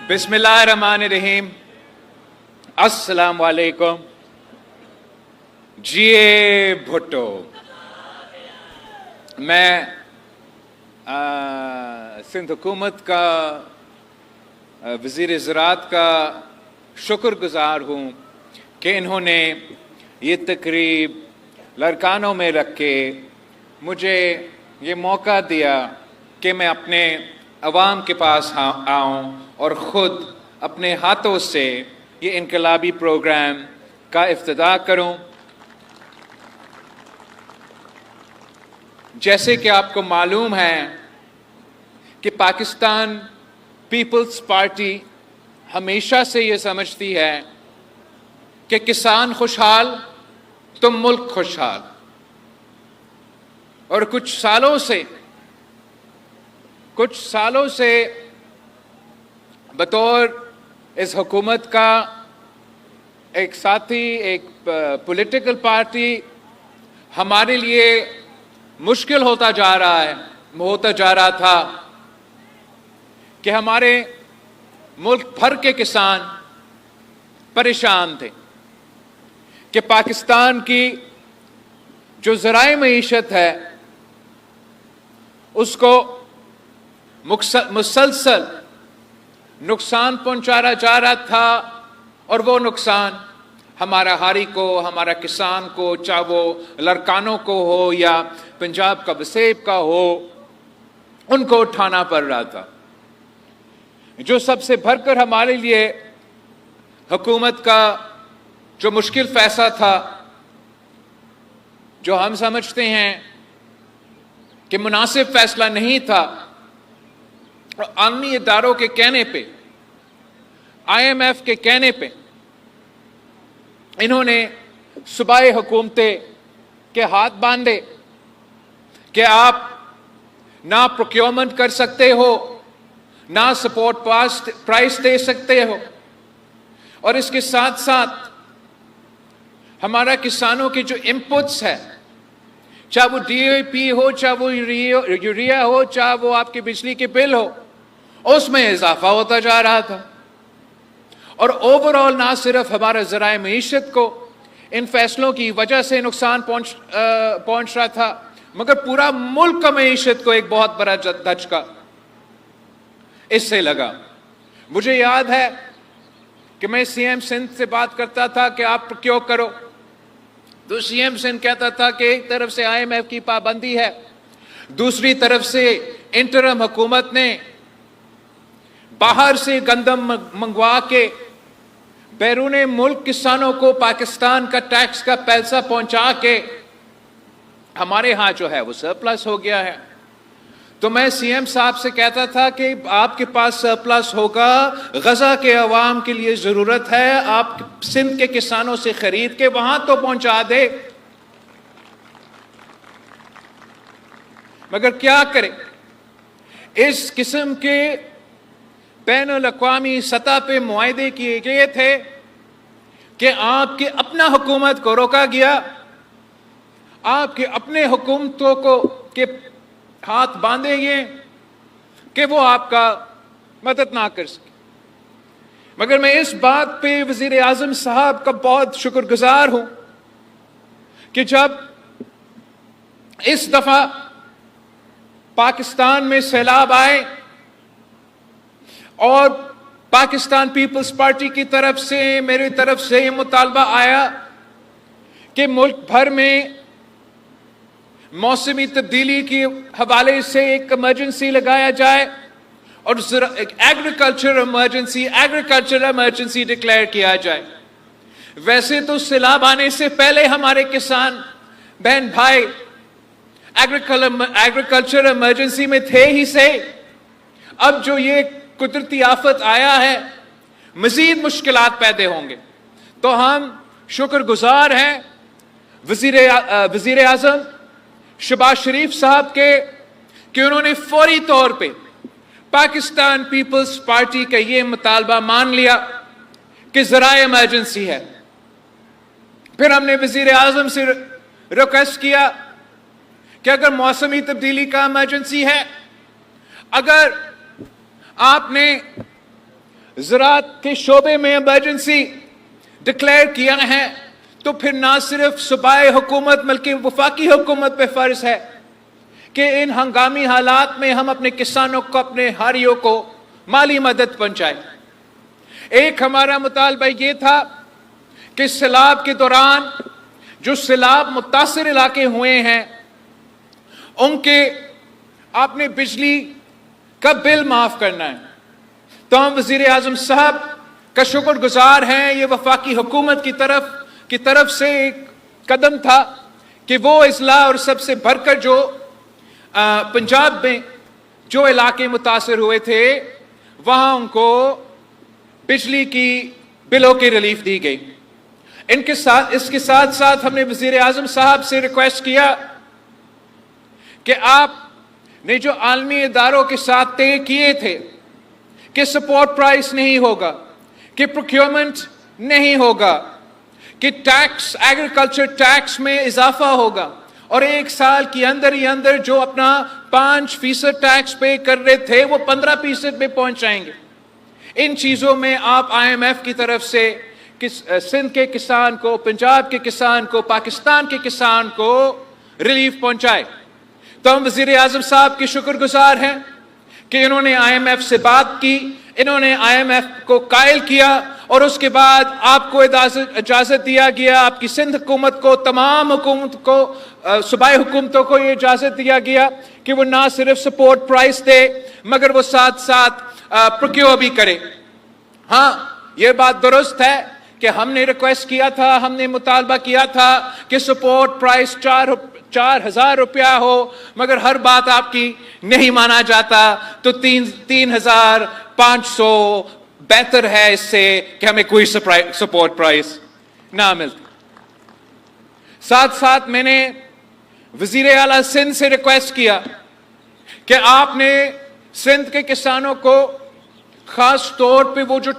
بسم اللہ الرحمن الرحیم. السلام علیکم. جیے بھٹو. میں سندھ حکومت کا وزیر زراعت کا شکر گزار ہوں کہ انہوں نے یہ تقریب لڑکانوں میں رکھ کے مجھے یہ موقع دیا کہ میں اپنے عوام کے پاس آؤں اور خود اپنے ہاتھوں سے یہ انقلابی پروگرام کا افتتاح کروں. جیسے کہ آپ کو معلوم ہے کہ پاکستان پیپلز پارٹی ہمیشہ سے یہ سمجھتی ہے کہ کسان خوشحال تو ملک خوشحال. اور کچھ سالوں سے بطور اس حکومت کا ایک ساتھی، ایک پولیٹیکل پارٹی، ہمارے لیے مشکل ہوتا جا رہا تھا کہ ہمارے ملک بھر کے کسان پریشان تھے کہ پاکستان کی جو ذرائع معیشت ہے اس کو مسلسل نقصان پہنچایا جا رہا تھا، اور وہ نقصان ہمارا ہاری کو، ہمارا کسان کو، چاہے وہ لڑکانوں کو ہو یا پنجاب کا وسیب کا ہو، ان کو اٹھانا پڑ رہا تھا. جو سب سے بڑھ کر ہمارے لیے حکومت کا جو مشکل فیصلہ تھا، جو ہم سمجھتے ہیں کہ مناسب فیصلہ نہیں تھا، اور عالمی اداروں کے کہنے پہ، IMF کے کہنے پہ انہوں نے صوبائی حکومتیں کے ہاتھ باندھے کہ آپ نہ پروکیورمنٹ کر سکتے ہو، نہ سپورٹ پرائس دے سکتے ہو، اور اس کے ساتھ ساتھ ہمارا کسانوں کے جو انپٹس ہے، چاہے وہ DAP ہو، چاہے وہ یوریا ہو، چاہے وہ آپ کے بجلی کے بل ہو، اس میں اضافہ ہوتا جا رہا تھا. اور اوورآل نہ صرف ہمارا ذرائع معیشت کو ان فیصلوں کی وجہ سے نقصان پہنچ رہا تھا، مگر پورا ملک کا معیشت کو ایک بہت بڑا دھچکا اس سے لگا. مجھے یاد ہے کہ میں CM سندھ سے بات کرتا تھا کہ آپ کیوں کرو، تو CM سندھ کہتا تھا کہ ایک طرف سے IMF کی پابندی ہے، دوسری طرف سے انٹرم حکومت نے باہر سے گندم منگوا کے بیرون ملک کسانوں کو پاکستان کا ٹیکس کا پیسہ پہنچا کے ہمارے ہاں جو ہے وہ سرپلس ہو گیا ہے. تو میں CM صاحب سے کہتا تھا کہ آپ کے پاس سرپلس ہوگا، غزہ کے عوام کے لیے ضرورت ہے، آپ سندھ کے کسانوں سے خرید کے وہاں تو پہنچا دے. مگر کیا کرے، اس قسم کے بین الاقوامی سطح پہ معاہدے کیے گئے تھے کہ آپ کے اپنا حکومت کو روکا گیا، آپ کے اپنے حکومتوں کو کے ہاتھ باندھے گئے کہ وہ آپ کا مدد نہ کر سکے. مگر میں اس بات پہ وزیر اعظم صاحب کا بہت شکر گزار ہوں کہ جب اس دفعہ پاکستان میں سیلاب آئے اور پاکستان پیپلز پارٹی کی طرف سے، میری طرف سے یہ مطالبہ آیا کہ ملک بھر میں موسمی تبدیلی کے حوالے سے ایک ایمرجنسی لگایا جائے اور ایک ایگریکلچر ایمرجنسی ڈکلیئر کیا جائے. ویسے تو سیلاب آنے سے پہلے ہمارے کسان بہن بھائی ایگریکلچر ایمرجنسی میں تھے ہی سے، اب جو یہ قدرتی آفت آیا ہے مزید مشکلات پیدا ہوں گے. تو ہم شکر گزار ہیں وزیر اعظم شہباز شریف صاحب کے کہ انہوں نے فوری طور پہ پاکستان پیپلز پارٹی کا یہ مطالبہ مان لیا کہ ذرائع ایمرجنسی ہے. پھر ہم نے وزیر اعظم سے ریکویسٹ کیا کہ اگر موسمی تبدیلی کا ایمرجنسی ہے، اگر آپ نے زراعت کے شعبے میں ایمرجنسی ڈکلیئر کیا ہے تو پھر نہ صرف صوبائی حکومت بلکہ وفاقی حکومت پہ فرض ہے کہ ان ہنگامی حالات میں ہم اپنے کسانوں کو، اپنے ہاریوں کو مالی مدد پہنچائیں۔ ایک ہمارا مطالبہ یہ تھا کہ سیلاب کے دوران جو سیلاب متاثر علاقے ہوئے ہیں ان کے آپ نے بجلی کا بل معاف کرنا ہے۔ تو ہم وزیر اعظم صاحب کا شکر گزار ہیں، یہ وفاقی حکومت کی طرف سے ایک قدم تھا کہ وہ اضلاع اور سب سے بڑھ کر جو پنجاب میں جو علاقے متاثر ہوئے تھے وہاں ان کو بجلی کی بلوں کی ریلیف دی گئی۔ اس کے ساتھ ساتھ ہم نے وزیر اعظم صاحب سے ریکویسٹ کیا کہ آپ نے جو عالمی اداروں کے ساتھ طے کیے تھے کہ سپورٹ پرائس نہیں ہوگا، کہ پروکیورمنٹ نہیں ہوگا، کہ ٹیکس، ایگریکلچر ٹیکس میں اضافہ ہوگا اور ایک سال کے اندر ہی اندر جو اپنا 5% ٹیکس پے کر رہے تھے وہ 15% پہ پہنچ جائیں گے۔ ان چیزوں میں آپ IMF کی طرف سے سندھ کے کسان کو، پنجاب کے کسان کو، پاکستان کے کسان کو ریلیف پہنچائے۔ تو ہم وزیر اعظم صاحب کے شکر گزار ہیں کہ انہوں نے IMF سے بات کی، انہوں نے IMF کو قائل کیا اور اس کے بعد آپ کو اجازت دیا گیا، آپ کی سندھ حکومت کو، تمام حکومت کو، صوبائی حکومتوں کو یہ اجازت دیا گیا کہ وہ نہ صرف سپورٹ پرائس دے مگر وہ ساتھ ساتھ پروکیور بھی کرے۔ ہاں یہ بات درست ہے کہ ہم نے ریکویسٹ کیا تھا، ہم نے مطالبہ کیا تھا کہ سپورٹ پرائس 4,000 روپیہ ہو، مگر ہر بات آپ کی نہیں مانا جاتا تو 3,500 بہتر ہے اس سے کہ ہمیں کوئی سپورٹ پرائس نہ ملتا۔ ساتھ ساتھ میں نے وزیر اعلیٰ سندھ سے ریکویسٹ کیا کہ آپ نے سندھ کے کسانوں کو، خاص طور پہ وہ جو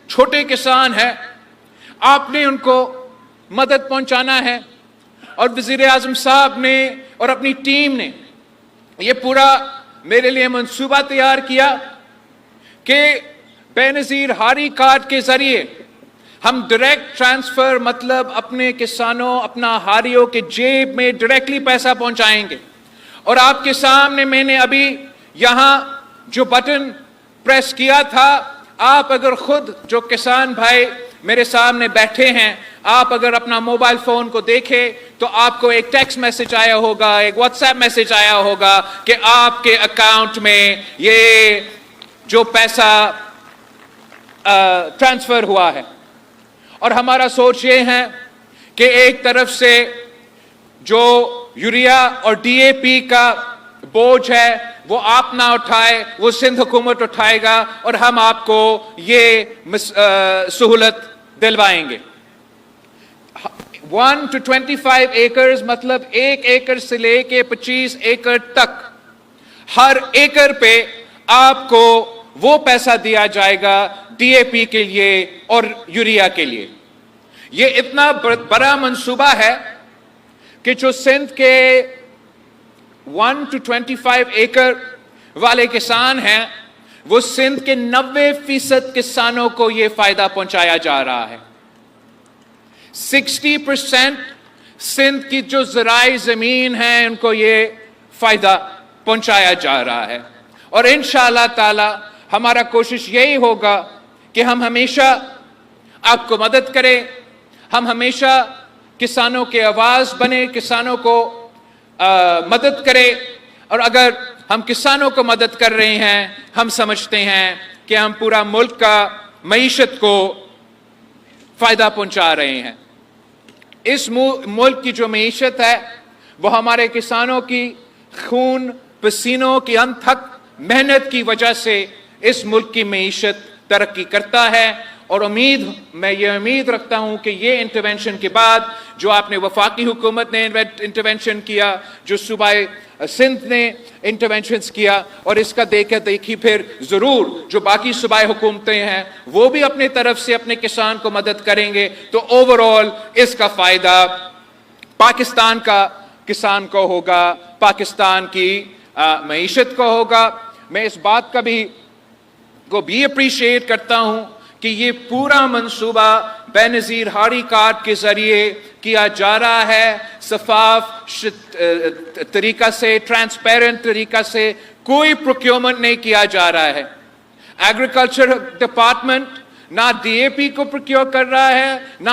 چھوٹے کسان ہیں، آپ نے ان کو مدد پہنچانا ہے۔ اور وزیر اعظم صاحب نے اور اپنی ٹیم نے یہ پورا میرے لیے منصوبہ تیار کیا کہ بے نظیر ہاری کارڈ کے ذریعے ہم ڈائریکٹ ٹرانسفر، مطلب اپنے کسانوں، اپنا ہاریوں کے جیب میں ڈائریکٹلی پیسہ پہنچائیں گے۔ اور آپ کے سامنے میں نے ابھی یہاں جو بٹن پریس کیا تھا، آپ اگر خود جو کسان بھائی میرے سامنے بیٹھے ہیں، آپ اگر اپنا موبائل فون کو دیکھیں تو آپ کو ایک ٹیکسٹ میسج آیا ہوگا، ایک واٹس ایپ میسج آیا ہوگا کہ آپ کے اکاؤنٹ میں یہ جو پیسہ ٹرانسفر ہوا ہے۔ اور ہمارا سوچ یہ ہے کہ ایک طرف سے جو یوریا اور DAP کا بوجھ ہے وہ آپ نہ اٹھائے، وہ سندھ حکومت اٹھائے گا اور ہم آپ کو یہ سہولت دلوائیں گے۔ 1 to 25 ایکڑز مطلب 1 ایکڑ سے لے کے 25 ایکڑ تک، ہر ایکڑ پہ آپ کو وہ پیسہ دیا جائے گا DAP کے لیے اور یوریا کے لیے۔ یہ اتنا بڑا منصوبہ ہے کہ جو سندھ کے 1 to 25 ایکڑ والے کسان ہیں وہ سندھ کے 90% کسانوں کو یہ فائدہ پہنچایا جا رہا ہے۔ 60% سندھ کی جو زرعی زمین ہے ان کو یہ فائدہ پہنچایا جا رہا ہے۔ اور انشاءاللہ تعالی ہمارا کوشش یہی ہوگا کہ ہم ہمیشہ آپ کو مدد کریں، ہم ہمیشہ کسانوں کے آواز بنے، کسانوں کو مدد کریں۔ اور اگر ہم کسانوں کو مدد کر رہے ہیں، ہم سمجھتے ہیں کہ ہم پورا ملک کا معیشت کو فائدہ پہنچا رہے ہیں۔ اس ملک کی جو معیشت ہے وہ ہمارے کسانوں کی خون پسینوں کی انتھک محنت کی وجہ سے اس ملک کی معیشت ترقی کرتا ہے۔ اور میں یہ امید رکھتا ہوں کہ یہ انٹرونشن کے بعد جو آپ نے وفاقی حکومت نے انٹرونشن کیا، جو صوبائی سندھ نے انٹرونشنز کیا، اور اس کا دیکھی پھر ضرور جو باقی صوبائی حکومتیں ہیں وہ بھی اپنے طرف سے اپنے کسان کو مدد کریں گے، تو اوورآل اس کا فائدہ پاکستان کا کسان کو ہوگا، پاکستان کی معیشت کو ہوگا۔ میں اس بات کا بھی کو بھی اپریشیٹ کرتا ہوں کہ یہ پورا منصوبہ بے نظیر ہاری کارڈ کے ذریعے کیا جا رہا ہے، شفاف طریقہ سے، ٹرانسپیرنٹ طریقہ سے، کوئی پروکیورمنٹ نہیں کیا جا رہا ہے۔ ایگریکلچر ڈپارٹمنٹ نہ ڈی اے پی کو پروکیور کر رہا ہے، نہ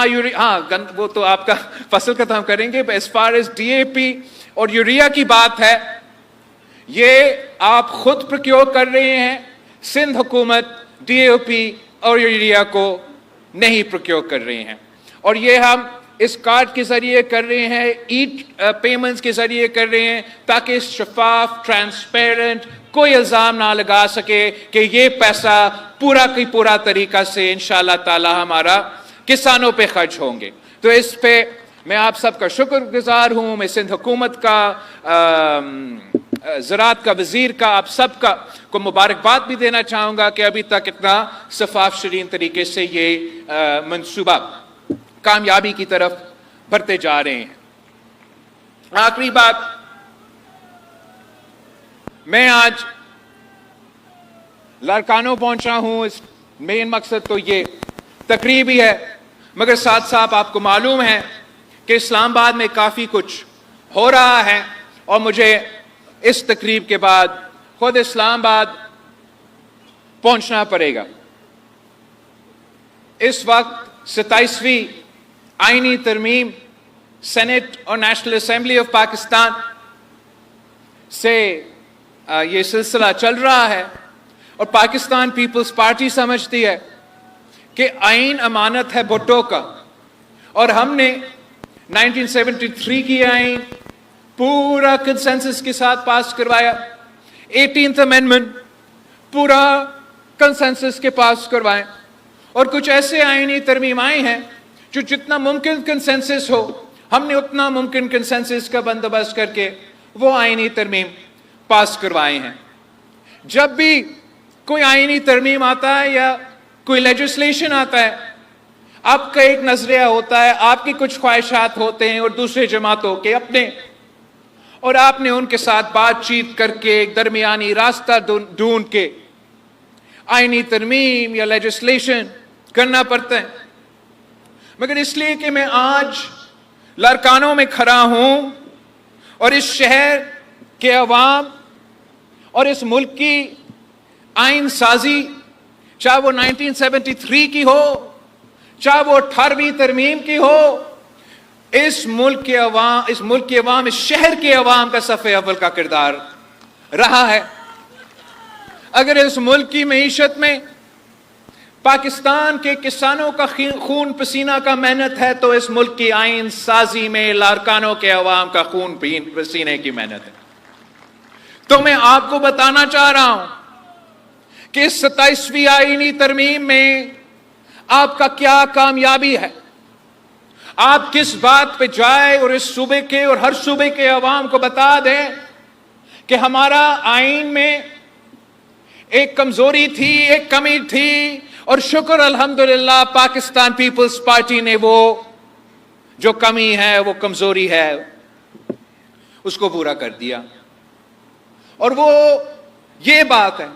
وہ تو آپ کا فصل کا تو ہم کریں گے، as far as D A P اور یوریا کی بات ہے، یہ آپ خود پروکیور کر رہے ہیں۔ سندھ حکومت ڈی اے پی اور یوریا کو نہیں پروکیور کر رہے ہیں، اور یہ ہم اس کارڈ کے ذریعے کر رہے ہیں، ایٹ پیمنٹس کے ذریعے کر رہے ہیں، تاکہ شفاف، ٹرانسپیرنٹ کوئی الزام نہ لگا سکے کہ یہ پیسہ پورا کی پورا طریقہ سے انشاءاللہ تعالی ہمارا کسانوں پہ خرچ ہوں گے۔ تو اس پہ میں آپ سب کا شکر گزار ہوں، میں سندھ حکومت کا، زراعت کا وزیر کا، آپ سب کا کو مبارکباد بھی دینا چاہوں گا کہ ابھی تک اتنا شفاف شرین طریقے سے یہ منصوبہ کامیابی کی طرف بڑھتے جا رہے ہیں۔ آخری بات، میں آج لاڑکانوں پہنچا ہوں، اس مین مقصد تو یہ تقریب ہی ہے، مگر ساتھ ساتھ آپ کو معلوم ہے کہ اسلام آباد میں کافی کچھ ہو رہا ہے، اور مجھے اس تقریب کے بعد خود اسلام آباد پہنچنا پڑے گا۔ اس وقت 27ویں آئینی ترمیم سینٹ اور نیشنل اسمبلی آف پاکستان سے یہ سلسلہ چل رہا ہے، اور پاکستان پیپلز پارٹی سمجھتی ہے کہ آئین امانت ہے بھٹو کا، اور ہم نے 1973 کی آئین پورا کنسنسس کے ساتھ پاس کروایا، 18th امینڈمنٹ پورا کنسنسس کے پاس کروائیں، اور کچھ ایسے آئینی ترمیم آئے ہیں جو جتنا ممکن کنسنسس ہو، ہم نے اتنا ممکن کنسنسس کا بندوبست کر کے وہ آئینی ترمیم پاس کروائے ہیں۔ جب بھی کوئی آئینی ترمیم آتا ہے یا کوئی لیجسلیشن آتا ہے، آپ کا ایک نظریہ ہوتا ہے، آپ کی کچھ خواہشات ہوتے ہیں اور دوسرے جماعتوں کے اپنے، اور آپ نے ان کے ساتھ بات چیت کر کے ایک درمیانی راستہ ڈھونڈ کے آئینی ترمیم یا لیجسلیشن کرنا پڑتا ہے۔ مگر اس لیے کہ میں آج لاڑکانوں میں کھڑا ہوں اور اس شہر کے عوام اور اس ملک کی آئین سازی، چاہے وہ 1973 کی ہو، چاہے وہ 18ویں ترمیم کی ہو، اس ملک کے عوام، اس شہر کے عوام کا صف اول کا کردار رہا ہے۔ اگر اس ملک کی معیشت میں پاکستان کے کسانوں کا خون پسینہ کا محنت ہے، تو اس ملک کی آئین سازی میں لاڑکانوں کے عوام کا خون پسینے کی محنت ہے۔ تو میں آپ کو بتانا چاہ رہا ہوں کہ اس 27ویں آئینی ترمیم میں آپ کا کیا کامیابی ہے، آپ کس بات پہ جائے اور اس صوبے کے اور ہر صوبے کے عوام کو بتا دیں کہ ہمارا آئین میں ایک کمزوری تھی، ایک کمی تھی، اور شکر الحمدللہ پاکستان پیپلز پارٹی نے وہ جو کمی ہے، وہ کمزوری ہے، اس کو پورا کر دیا۔ اور وہ یہ بات ہے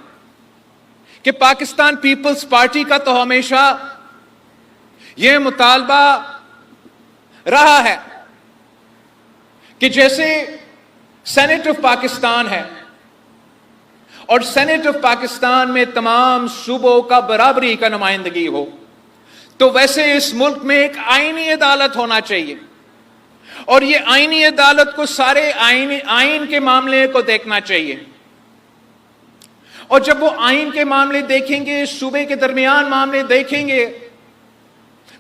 کہ پاکستان پیپلز پارٹی کا تو ہمیشہ یہ مطالبہ رہا ہے کہ جیسے سینٹ آف پاکستان ہے، اور سینٹ آف پاکستان میں تمام صوبوں کا برابری کا نمائندگی ہو، تو ویسے اس ملک میں ایک آئینی عدالت ہونا چاہیے، اور یہ آئینی عدالت کو سارے آئین کے معاملے کو دیکھنا چاہیے، اور جب وہ آئین کے معاملے دیکھیں گے، صوبے کے درمیان معاملے دیکھیں گے،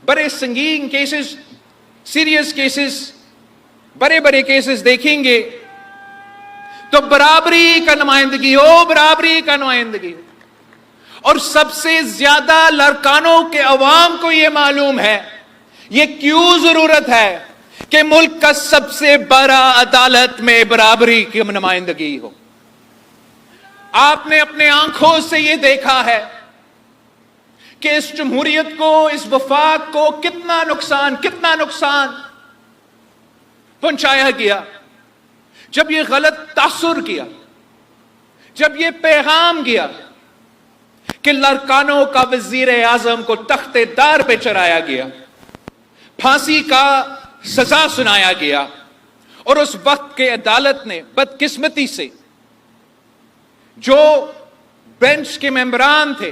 بڑے سنگین کیسز، سیریس کیسز، بڑے بڑے کیسز دیکھیں گے، تو برابری کا نمائندگی ہو، برابری کا نمائندگی ہو۔ اور سب سے زیادہ لاڑکانوں کے عوام کو یہ معلوم ہے، یہ کیوں ضرورت ہے کہ ملک کا سب سے بڑا عدالت میں برابری کی نمائندگی ہو۔ آپ نے اپنے آنکھوں سے یہ دیکھا ہے کہ اس جمہوریت کو، اس وفاق کو کتنا نقصان پہنچایا گیا جب یہ غلط تاثر کیا، جب یہ پیغام گیا کہ لڑکانوں کا وزیر اعظم کو تختے دار پہ چڑھایا گیا، پھانسی کا سزا سنایا گیا، اور اس وقت کے عدالت نے بدقسمتی سے جو بینچ کے ممبران تھے،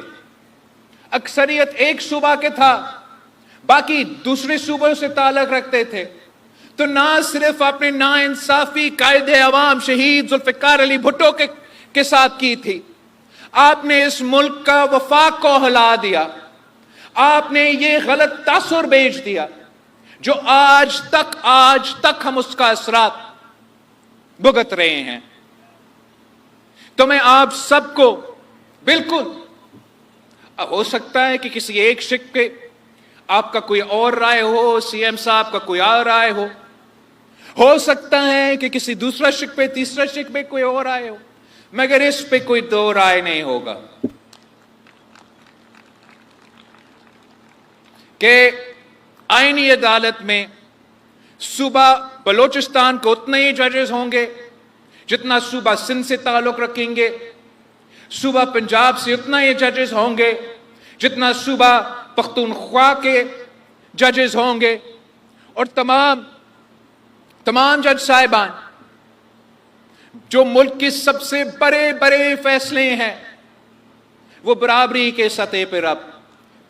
اکثریت ایک صوبہ کے تھا، باقی دوسرے صوبوں سے تعلق رکھتے تھے، تو نہ صرف اپنے ناانصافی قائد عوام شہید ذوالفقار علی بھٹو کے ساتھ کی تھی، آپ نے اس ملک کا وفاق کو ہلا دیا، آپ نے یہ غلط تاثر بھیج دیا جو آج تک ہم اس کا اثرات بھگت رہے ہیں۔ تو میں آپ سب کو بالکل، ہو سکتا ہے کہ کسی ایک شق پہ آپ کا کوئی اور رائے ہو، سی ایم صاحب کا کوئی اور رائے ہو سکتا ہے کہ کسی دوسرا شق پہ، تیسرا شق پہ کوئی اور رائے ہو، مگر اس پہ کوئی دو رائے نہیں ہوگا کہ آئینی عدالت میں صوبہ بلوچستان کو اتنے ہی ججز ہوں گے جتنا صوبہ سندھ سے تعلق رکھیں گے، صوبہ پنجاب سے اتنا ہی ججز ہوں گے جتنا صوبہ پختونخوا کے ججز ہوں گے، اور تمام جج صاحبان جو ملک کے سب سے بڑے فیصلے ہیں وہ برابری کے سطح پر اب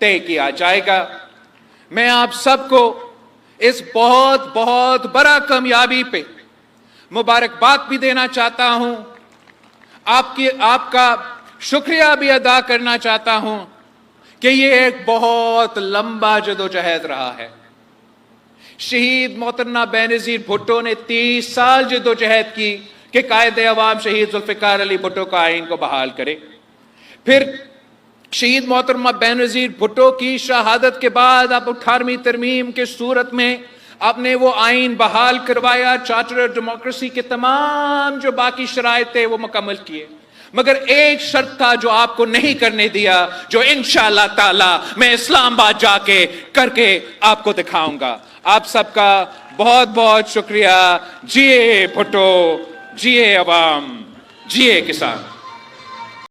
طے کیا جائے گا۔ میں آپ سب کو اس بہت بڑا کامیابی پہ مبارکباد بھی دینا چاہتا ہوں، آپ کا شکریہ بھی ادا کرنا چاہتا ہوں کہ یہ ایک بہت لمبا جدوجہد رہا ہے۔ شہید محترمہ بینظیر بھٹو نے 30 سال جدوجہد کی کہ قائد عوام شہید ذوالفقار علی بھٹو کا آئین کو بحال کرے، پھر شہید محترمہ بینظیر بھٹو کی شہادت کے بعد آپ 18ویں ترمیم کے صورت میں آپ نے وہ آئین بحال کروایا، چارٹر آف ڈیموکریسی کے تمام جو باقی شرائط تھے وہ مکمل کیے، مگر ایک شرط تھا جو آپ کو نہیں کرنے دیا، جو انشاءاللہ تعالی میں اسلام آباد جا کے کر کے آپ کو دکھاؤں گا۔ آپ سب کا بہت شکریہ۔ جیے بھٹو، جیے عوام، جیے کسان۔